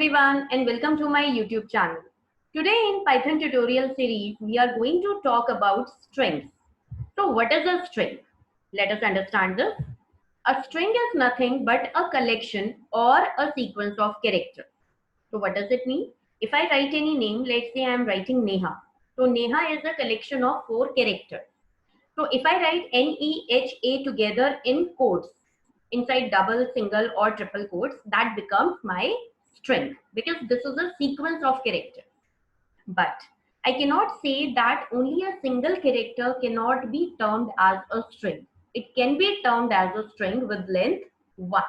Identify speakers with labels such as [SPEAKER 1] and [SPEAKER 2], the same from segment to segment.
[SPEAKER 1] everyone and welcome to my YouTube channel. Today in Python tutorial series, we are going to talk about strings. So what is a string? Let us understand this. A string is nothing but a collection or a sequence of characters. So what does it mean? If I write any name, let's say I am writing Neha. So Neha is a collection of 4 characters. So if I write Neha together in quotes, inside double, single or triple quotes, that becomes my string because this is a sequence of characters. But I cannot say that only a single character cannot be termed as a string. It can be termed as a string with length 1.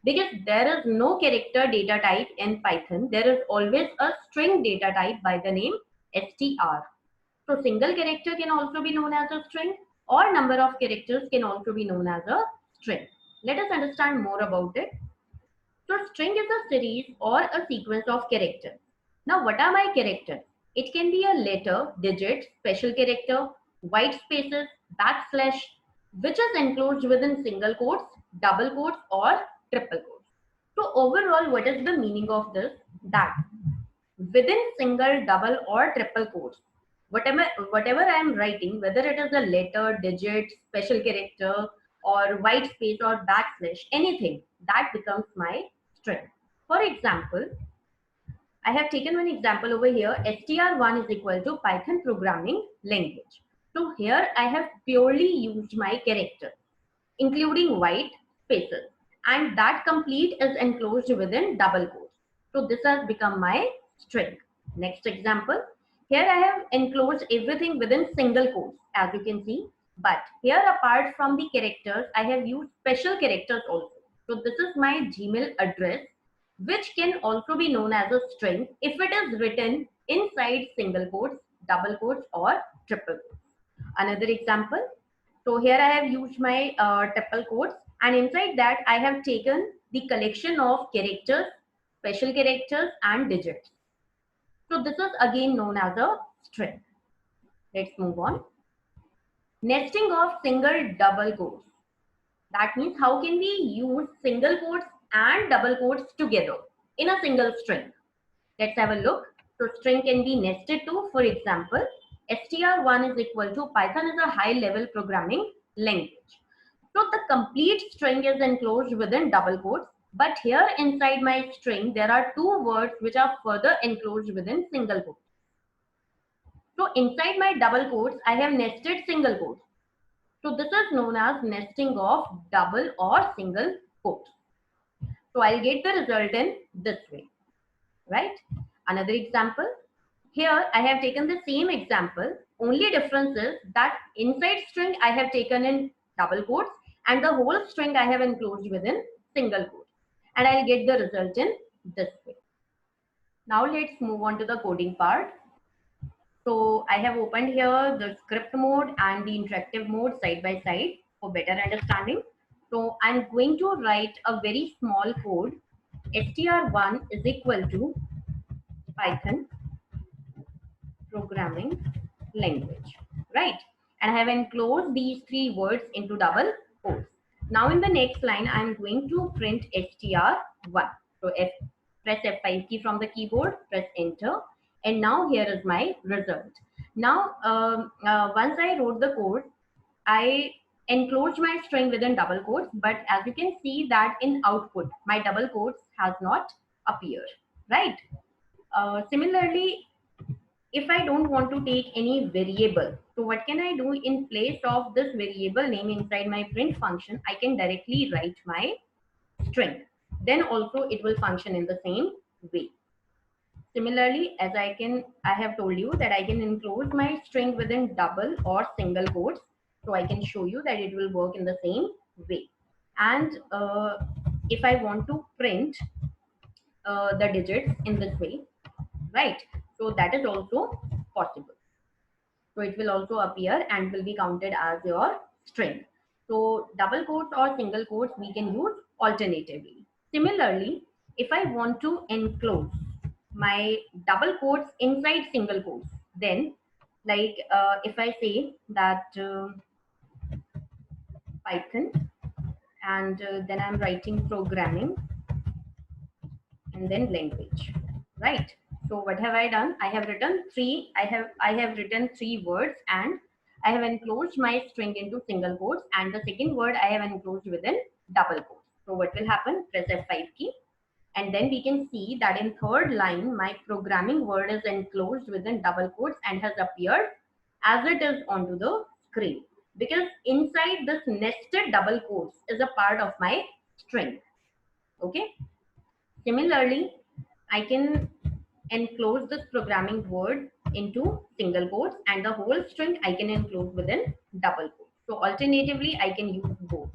[SPEAKER 1] Because there is no character data type in Python, there is always a string data type by the name str. So single character can also be known as a string, or number of characters can also be known as a string. Let us understand more about it. So string is a series or a sequence of characters. Now what are my characters? It can be a letter, digit, special character, white spaces, backslash, which is enclosed within single quotes, double quotes or triple quotes. So overall, what is the meaning of this? That within single, double or triple quotes, whatever I am writing, whether it is a letter, digit, special character or white space or backslash, anything, that becomes my string. For example, I have taken one example over here. str1 is equal to Python programming language. So here I have purely used my character, including white spaces, and that complete is enclosed within double quotes. So this has become my string. Next example, here I have enclosed everything within single quotes, as you can see, but here apart from the characters, I have used special characters also. So this is my Gmail address, which can also be known as a string if it is written inside single quotes, double quotes or triple quotes. Another example, so here I have used my triple quotes, and inside that I have taken the collection of characters, special characters and digits. So this is again known as a string. Let's move on. Nesting of single double quotes. That means how can we use single quotes and double quotes together in a single string? Let's have a look. So string can be nested to, for example, str1 is equal to Python is a high level programming language. So the complete string is enclosed within double quotes, but here inside my string there are two words which are further enclosed within single quotes. So inside my double quotes I have nested single quotes. So this is known as nesting of double or single quotes. So I'll get the result in this way, right? Another example. Here I have taken the same example. Only difference is that inside string I have taken in double quotes and the whole string I have enclosed within single quotes. And I'll get the result in this way. Now let's move on to the coding part. So I have opened here the script mode and the interactive mode side by side for better understanding. So I'm going to write a very small code. str1 is equal to Python programming language, right? And I have enclosed these three words into double quotes. Now in the next line, I'm going to print str1. So press F5 key from the keyboard, press enter. And now here is my result. Now, once I wrote the code, I enclosed my string within double quotes, but as you can see that in output, my double quotes has not appeared, right? Similarly, if I don't want to take any variable, so what can I do in place of this variable name inside my print function? I can directly write my string. Then also it will function in the same way. Similarly, as I have told you that I can enclose my string within double or single quotes. So I can show you that it will work in the same way. And if I want to print the digits in this way, right? So that is also possible. So it will also appear and will be counted as your string. So double quotes or single quotes we can use alternatively. Similarly, if I want to enclose my double quotes inside single quotes, then like if I say that Python and then I'm writing programming and then language, right? So what have I done? I have written three words, and I have enclosed my string into single quotes, and the second word I have enclosed within double quotes. So what will happen? Press F5 key, and then we can see that in third line, my programming word is enclosed within double quotes and has appeared as it is onto the screen. Because inside this nested double quotes is a part of my string. Okay. Similarly, I can enclose this programming word into single quotes, and the whole string I can enclose within double quotes. So alternatively, I can use both,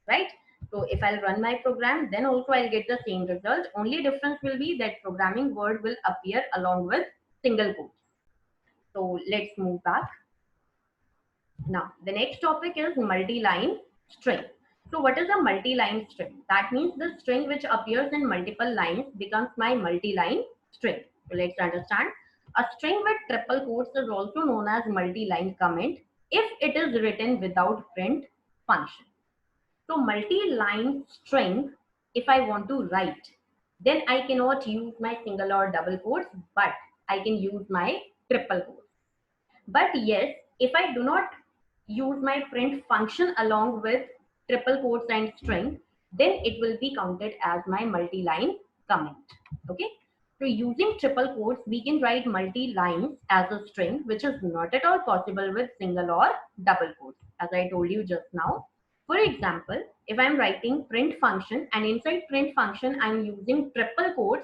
[SPEAKER 1] right? So if I'll run my program, then also I'll get the same result. Only difference will be that programming word will appear along with single quotes. So let's move back. Now, the next topic is multi-line string. So what is a multi-line string? That means the string which appears in multiple lines becomes my multi-line string. So let's understand. A string with triple quotes is also known as multi-line comment if it is written without print function. So multi-line string, if I want to write, then I cannot use my single or double quotes, but I can use my triple quotes. But yes, if I do not use my print function along with triple quotes and string, then it will be counted as my multi-line comment. Okay. So using triple quotes, we can write multi-lines as a string, which is not at all possible with single or double quotes, as I told you just now. For example, if I'm writing print function and inside print function, I'm using triple quotes,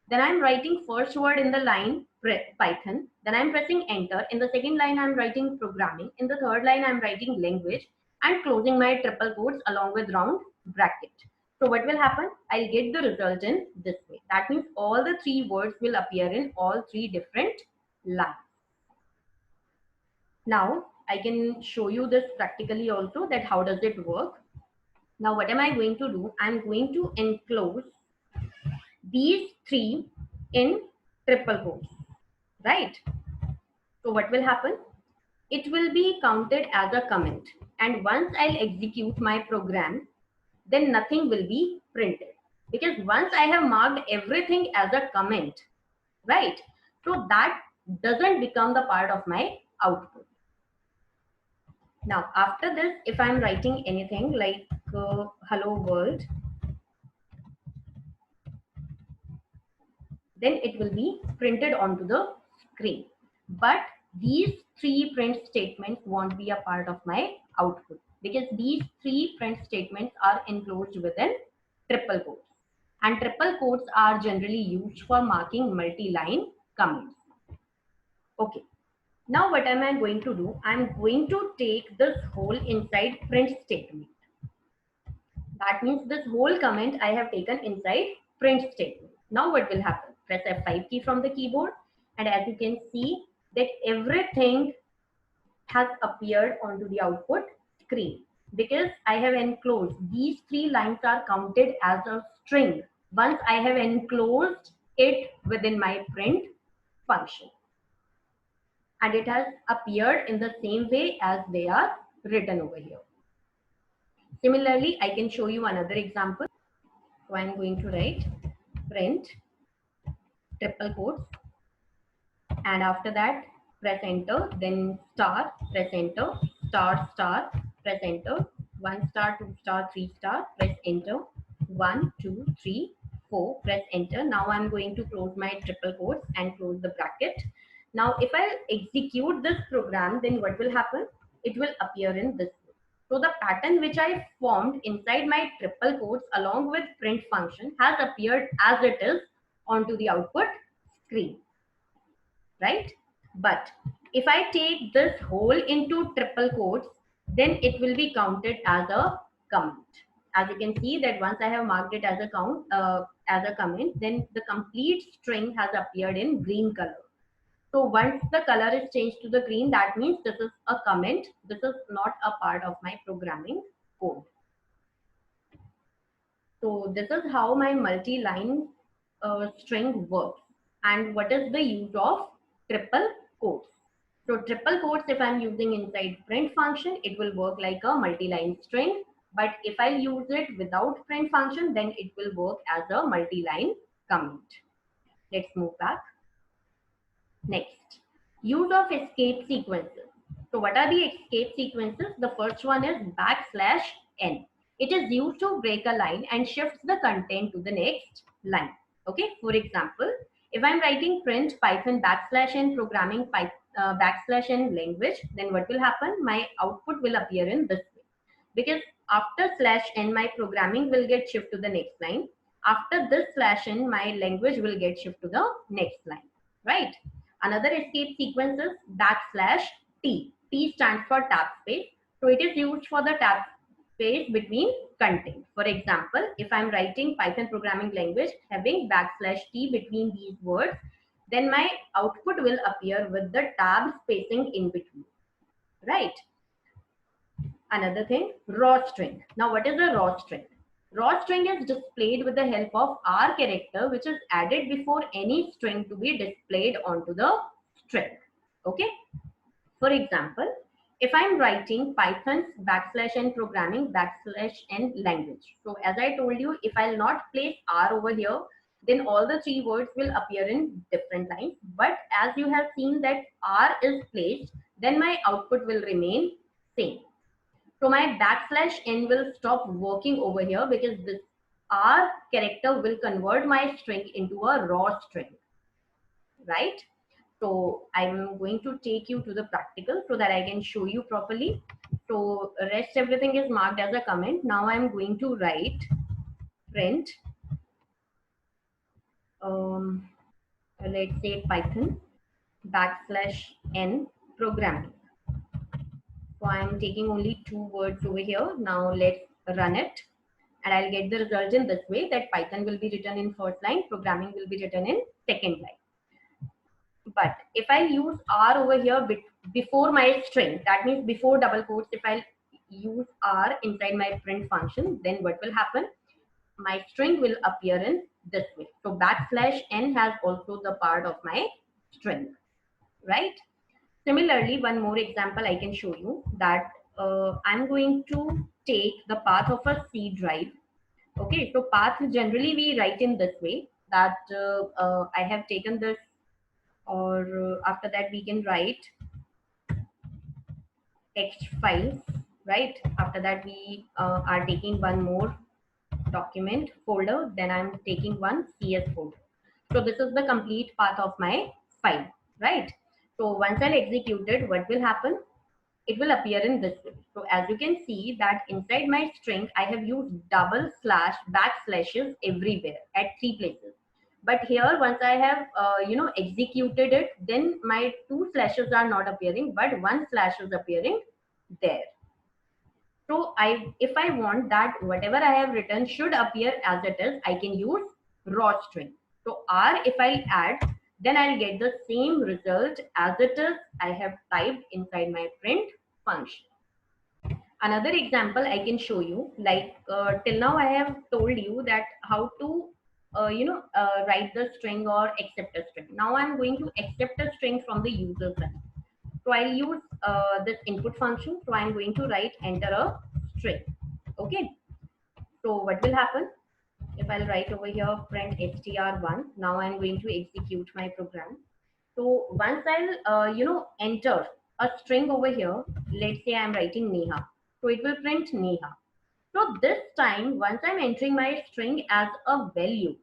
[SPEAKER 1] then I'm writing first word in the line Python, then I'm pressing enter. In the second line, I'm writing programming. In the third line, I'm writing language and closing my triple quotes along with round bracket. So what will happen? I'll get the result in this way. That means all the three words will appear in all three different lines. Now, I can show you this practically also, that how does it work. Now, what am I going to do? I'm going to enclose these three in triple quotes, right? So what will happen? It will be counted as a comment. And once I'll execute my program, then nothing will be printed. Because once I have marked everything as a comment, right? So that doesn't become the part of my output. Now, after this, if I'm writing anything like hello world, then it will be printed onto the screen. But these three print statements won't be a part of my output, because these three print statements are enclosed within triple quotes. And triple quotes are generally used for marking multi-line comments. Okay. Now what am I going to do? I'm going to take this whole inside print statement. That means this whole comment I have taken inside print statement. Now what will happen? Press F5 key from the keyboard, and as you can see that everything has appeared onto the output screen, because I have enclosed these three lines are counted as a string once I have enclosed it within my print function, and it has appeared in the same way as they are written over here. Similarly, I can show you another example. So I'm going to write print triple quotes, and after that press enter, then star, press enter, star, star, press enter, 1 star, 2 star, 3 star, press enter, 1, 2, 3, 4, press enter. Now I'm going to close my triple quotes and close the bracket. Now if I execute this program, then what will happen? It will appear in this way. So the pattern which I formed inside my triple quotes along with print function has appeared as it is onto the output screen, right? But if I take this whole into triple quotes, then it will be counted as a comment. As you can see that once I have marked it as a comment, then the complete string has appeared in green color. So once the color is changed to the green, that means this is a comment. This is not a part of my programming code. So this is how my multi-line string works. And what is the use of triple quotes? So triple quotes, if I'm using inside print function, it will work like a multi-line string. But if I use it without print function, then it will work as a multi-line comment. Let's move back. Next, use of escape sequences. So what are the escape sequences? The first one is \n. It is used to break a line and shifts the content to the next line. Okay, for example, if I'm writing print Python \n programming \n language, then what will happen? My output will appear in this way. Because after /n, my programming will get shifted to the next line. After this /n, my language will get shifted to the next line, right? Another escape sequence is \t. T stands for tab space. So it is used for the tab space between content. For example, if I'm writing Python programming language having \t between these words, then my output will appear with the tab spacing in between, right? Another thing, raw string. Now, what is a raw string? Raw string is displayed with the help of R character, which is added before any string to be displayed onto the string. Okay. For example, if I'm writing Python's \n programming \n language. So as I told you, if I'll not place R over here, then all the three words will appear in different lines. But as you have seen that R is placed, then my output will remain same. So my \n will stop working over here because this R character will convert my string into a raw string, right? So I'm going to take you to the practical so that I can show you properly. So rest everything is marked as a comment. Now I'm going to write print, let's say Python \n programming. So I'm taking only two words over here. Now let's run it. And I'll get the result in this way, that Python will be written in first line, programming will be written in second line. But if I use R over here before my string, that means before double quotes, if I use R inside my print function, then what will happen? My string will appear in this way. So \n has also the part of my string, right? Similarly, one more example I can show you, that I'm going to take the path of a C drive. Okay, so path generally we write in this way, that I have taken this, or after that we can write text files, right? After that we are taking one more document folder, then I'm taking one CS folder. So this is the complete path of my file, right? So once I'll execute it, what will happen? It will appear in this way. So as you can see that inside my string, I have used double slash backslashes everywhere at 3 places. But here, once I have, executed it, then my 2 slashes are not appearing, but 1 slash is appearing there. So if I want that whatever I have written should appear as it is, I can use raw string. So R, if I add, then I'll get the same result as it is I have typed inside my print function. Another example I can show you, like till now I have told you that how to write the string or accept a string. Now I'm going to accept a string from the user side. So I'll use this input function. So I'm going to write enter a string. Okay. So what will happen? If I'll write over here print str1, now I'm going to execute my program. So once I'll enter a string over here, let's say I'm writing Neha. So it will print Neha. So this time, once I'm entering my string as a value,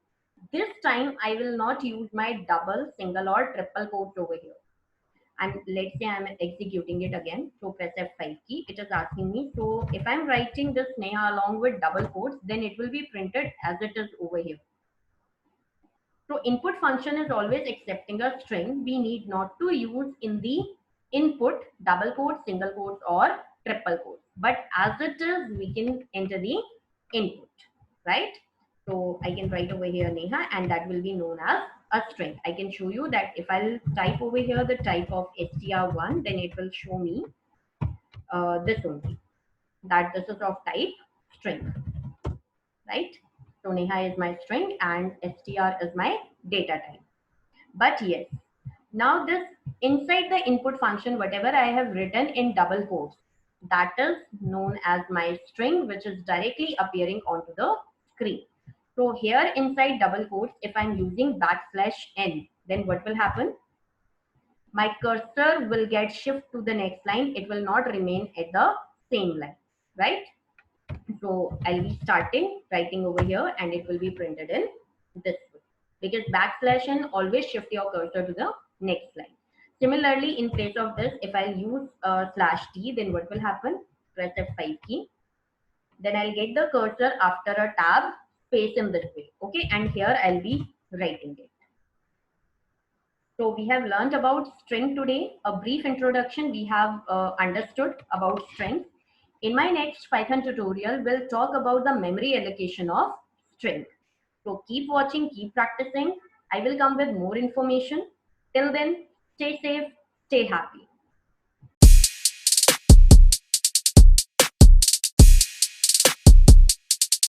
[SPEAKER 1] this time I will not use my double, single or triple quotes over here. And let's say I'm executing it again. So press F5 key. It is asking me. So if I'm writing this Neha along with double quotes, then it will be printed as it is over here. So input function is always accepting a string. We need not to use in the input double quotes, single quotes or triple quotes. But as it is, we can enter the input, right? So I can write over here Neha and that will be known as a string. I can show you that if I'll type over here the type of str1, then it will show me this only, that this is of type string, right? So Neha is my string and str is my data type. But yes, now this inside the input function, whatever I have written in double quotes, that is known as my string, which is directly appearing onto the screen. So here inside double quotes, if I'm using \n, then what will happen? My cursor will get shift to the next line. It will not remain at the same line, right? So I'll be starting writing over here and it will be printed in this way. Because \n always shift your cursor to the next line. Similarly, in place of this, if I use /t, then what will happen? Press F5 key. Then I'll get the cursor after a tab space in this way. Okay, and here I'll be writing it. So we have learned about string today. A brief introduction we have understood about strings. In my next Python tutorial, we'll talk about the memory allocation of string. So keep watching, keep practicing. I will come with more information. Till then, stay safe, stay happy.